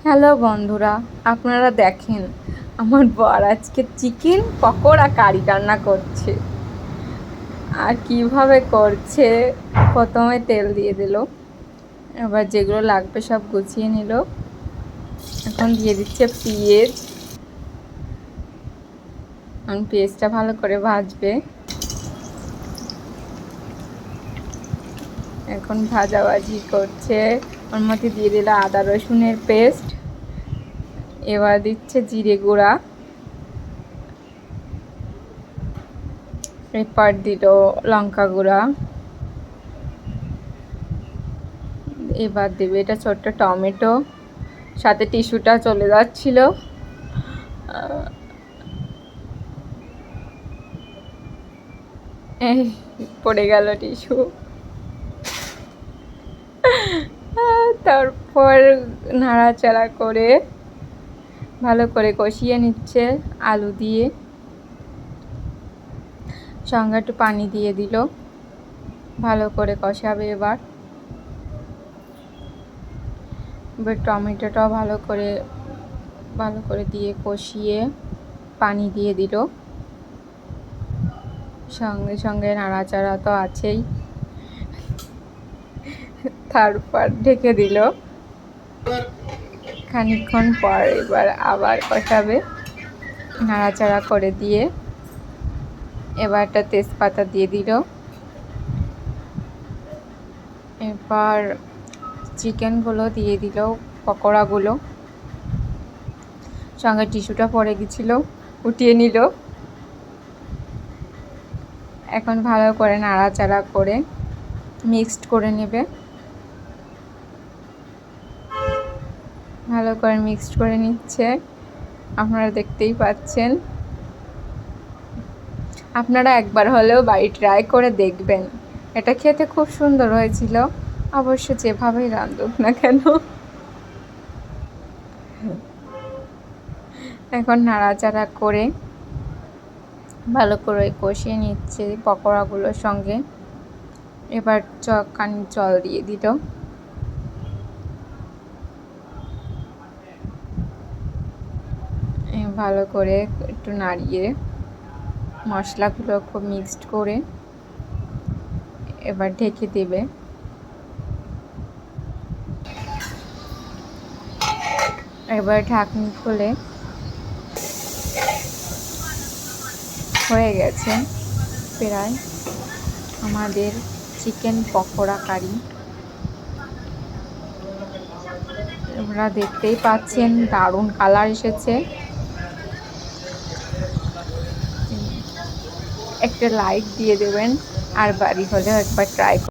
Hello বন্ধুরা, আপনারা দেখেন আমার বর আজকে চিকেন পকোড়া কারি রান্না করছে। আর কিভাবে করছে, প্রথমে তেল দিয়ে দিল, এবার যেগুলো লাগবে সব গুছিয়ে নিল। এখন দিয়ে দিচ্ছে পেঁয়াজ, পেঁয়াজটা ভালো করে ভাজবে। এখন ভাজাভাজি করছে, ওর মধ্যে দিয়ে দিল আদা রসুনের পেস্ট। এবার দিচ্ছে জিরে গুঁড়া, এরপর দিল লঙ্কা গুঁড়া, এবার দেবে এটা ছোট্ট টমেটো, সাথে টিস্যুটা চলে যাচ্ছিল। পড়ে গেল টিস্যু। তারপর নাড়াচাড়া করে ভালো করে কষিয়ে নিচ্ছে আলু দিয়ে, সঙ্গে একটু পানি দিয়ে দিল, ভালো করে কষাবে। এবার টমেটোটাও ভালো করে দিয়ে কষিয়ে পানি দিয়ে দিল, সঙ্গে সঙ্গে নাড়াচাড়া তো আছেই। তারপর ঢেকে দিল, খানিকক্ষণ পর এবার আবার কষাবে, নাড়াচাড়া করে দিয়ে এবার একটা তেজপাতা দিয়ে দিল। এবার চিকেনগুলো দিয়ে দিল, পকোড়াগুলো, সঙ্গে টিস্যুটা পড়ে গেছিলো, উঠিয়ে নিল। এখন ভালো করে নাড়াচাড়া করে মিক্সড করে নেবে, ভালো করে মিক্সড করে নিচ্ছে, আপনারা দেখতেই পাচ্ছেন। আপনারা একবার হলেও বাড়ি ট্রাই করে দেখবেন, এটা খেতে খুব সুন্দর হয়েছিল, অবশ্য যেভাবেই রাঁধুক না কেন। এখন নাড়াচাড়া করে ভালো করে কষিয়ে নিচ্ছে পকোড়াগুলোর সঙ্গে। এবার খানিক জল দিয়ে দিল, ভালো করে একটু নাড়িয়ে মশলাগুলো খুব মিক্সড করে এবার ঢেকে দেবে। এবার ঢাকনি খুলে হয়ে গেছে প্রায় আমাদের চিকেন পকোড়া কারি। আপনারা দেখতেই পাচ্ছেন দারুণ কালার এসেছে। একটা লাইক দিয়ে দেবেন, আর বাড়ি হলেও একবার ট্রাই